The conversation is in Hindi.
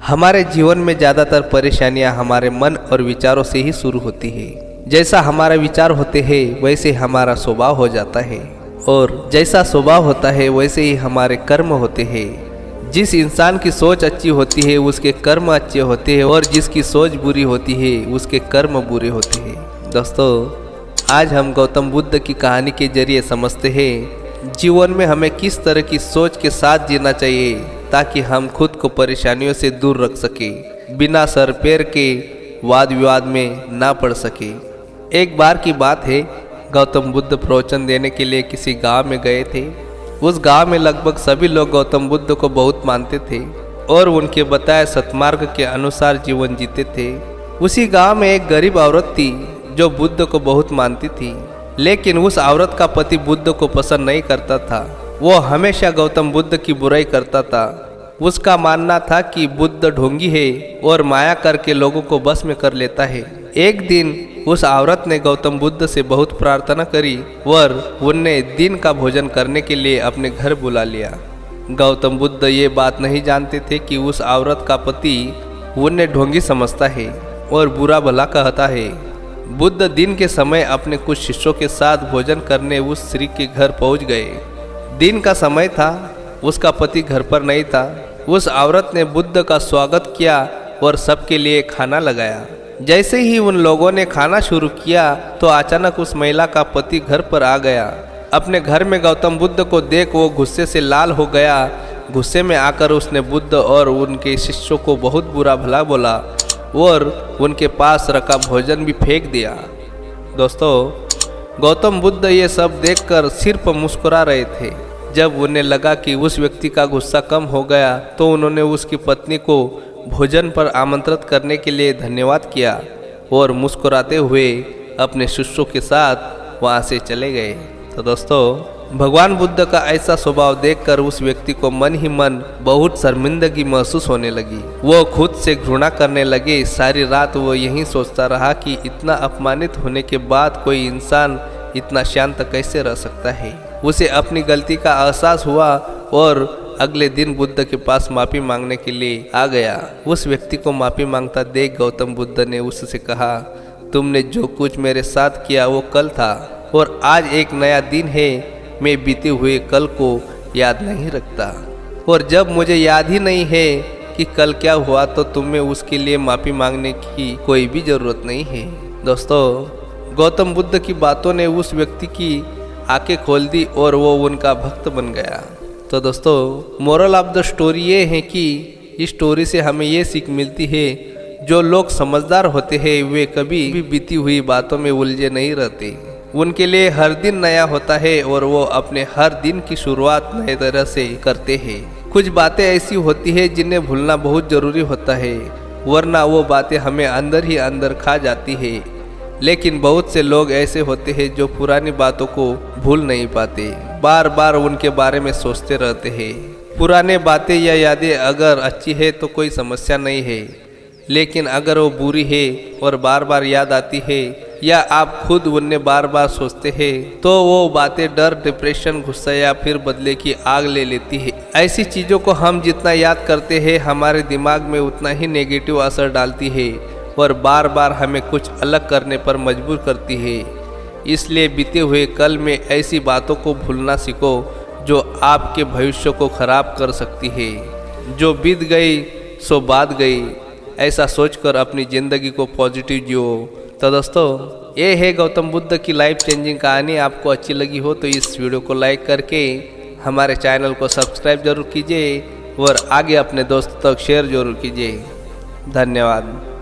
हमारे जीवन में ज़्यादातर परेशानियां हमारे मन और विचारों से ही शुरू होती है। जैसा हमारा विचार होते हैं वैसे हमारा स्वभाव हो जाता है, और जैसा स्वभाव होता है वैसे ही हमारे कर्म होते हैं। जिस इंसान की सोच अच्छी होती है उसके कर्म अच्छे होते हैं, और जिसकी सोच बुरी होती है उसके कर्म बुरे होते हैं। दोस्तों, आज हम गौतम बुद्ध की कहानी के जरिए समझते हैं जीवन में हमें किस तरह की सोच के साथ जीना चाहिए ताकि हम खुद को परेशानियों से दूर रख सके, बिना सर पैर के वाद विवाद में ना पड़ सके। एक बार की बात है, गौतम बुद्ध प्रवचन देने के लिए किसी गांव में गए थे। उस गांव में लगभग सभी लोग गौतम बुद्ध को बहुत मानते थे और उनके बताए सत्मार्ग के अनुसार जीवन जीते थे। उसी गांव में एक गरीब औरत थी जो बुद्ध को बहुत मानती थी, लेकिन उस औरत का पति बुद्ध को पसंद नहीं करता था। वो हमेशा गौतम बुद्ध की बुराई करता था। उसका मानना था कि बुद्ध ढोंगी है और माया करके लोगों को बस में कर लेता है। एक दिन उस औरत ने गौतम बुद्ध से बहुत प्रार्थना करी और उन्हें दिन का भोजन करने के लिए अपने घर बुला लिया। गौतम बुद्ध ये बात नहीं जानते थे कि उस औरत का पति उन्हें ढोंगी समझता है और बुरा भला कहता है। बुद्ध दिन के समय अपने कुछ शिष्यों के साथ भोजन करने उस स्त्री के घर पहुंच गए। दिन का समय था, उसका पति घर पर नहीं था। उस औरत ने बुद्ध का स्वागत किया और सबके लिए खाना लगाया। जैसे ही उन लोगों ने खाना शुरू किया तो अचानक उस महिला का पति घर पर आ गया। अपने घर में गौतम बुद्ध को देख वो गुस्से से लाल हो गया। गुस्से में आकर उसने बुद्ध और उनके शिष्यों को बहुत बुरा भला बोला और उनके पास रखा भोजन भी फेंक दिया। दोस्तों, गौतम बुद्ध ये सब देखकर सिर्फ मुस्कुरा रहे थे। जब उन्हें लगा कि उस व्यक्ति का गुस्सा कम हो गया तो उन्होंने उसकी पत्नी को भोजन पर आमंत्रित करने के लिए धन्यवाद किया और मुस्कुराते हुए अपने शिष्यों के साथ वहाँ से चले गए। तो दोस्तों, भगवान बुद्ध का ऐसा स्वभाव देखकर उस व्यक्ति को मन ही मन बहुत शर्मिंदगी महसूस होने लगी। वो खुद से घृणा करने लगे। सारी रात वो यही सोचता रहा कि इतना अपमानित होने के बाद कोई इंसान इतना शांत कैसे रह सकता है। उसे अपनी गलती का एहसास हुआ और अगले दिन बुद्ध के पास माफ़ी मांगने के लिए आ गया। उस व्यक्ति को माफ़ी मांगता देख गौतम बुद्ध ने उससे कहा, तुमने जो कुछ मेरे साथ किया वो कल था और आज एक नया दिन है। मैं बीते हुए कल को याद नहीं रखता, और जब मुझे याद ही नहीं है कि कल क्या हुआ तो तुम्हें उसके लिए माफ़ी मांगने की कोई भी ज़रूरत नहीं है। दोस्तों, गौतम बुद्ध की बातों ने उस व्यक्ति की आंखें खोल दी और वो उनका भक्त बन गया। तो दोस्तों, मोरल ऑफ द स्टोरी ये है कि इस स्टोरी से हमें ये सीख मिलती है, जो लोग समझदार होते हैं वे कभी भी बीती हुई बातों में उलझे नहीं रहते। उनके लिए हर दिन नया होता है और वो अपने हर दिन की शुरुआत नए तरह से करते हैं। कुछ बातें ऐसी होती है जिन्हें भूलना बहुत ज़रूरी होता है, वरना वो बातें हमें अंदर ही अंदर खा जाती है। लेकिन बहुत से लोग ऐसे होते हैं जो पुरानी बातों को भूल नहीं पाते, बार बार उनके बारे में सोचते रहते हैं। पुराने बातें या यादें अगर अच्छी है तो कोई समस्या नहीं है, लेकिन अगर वो बुरी है और बार बार याद आती है या आप खुद उन्हें बार बार सोचते हैं तो वो बातें डर, डिप्रेशन, गुस्सा या फिर बदले की आग ले लेती है। ऐसी चीज़ों को हम जितना याद करते हैं हमारे दिमाग में उतना ही नेगेटिव असर डालती है और बार बार हमें कुछ अलग करने पर मजबूर करती है। इसलिए बीते हुए कल में ऐसी बातों को भूलना सीखो जो आपके भविष्य को खराब कर सकती है। जो बीत गई सो बात गई, ऐसा सोचकर अपनी ज़िंदगी को पॉजिटिव जियो। तो दोस्तों, ये है गौतम बुद्ध की लाइफ चेंजिंग कहानी। आपको अच्छी लगी हो तो इस वीडियो को लाइक करके हमारे चैनल को सब्सक्राइब जरूर कीजिए और आगे अपने दोस्तों तक शेयर जरूर कीजिए। धन्यवाद।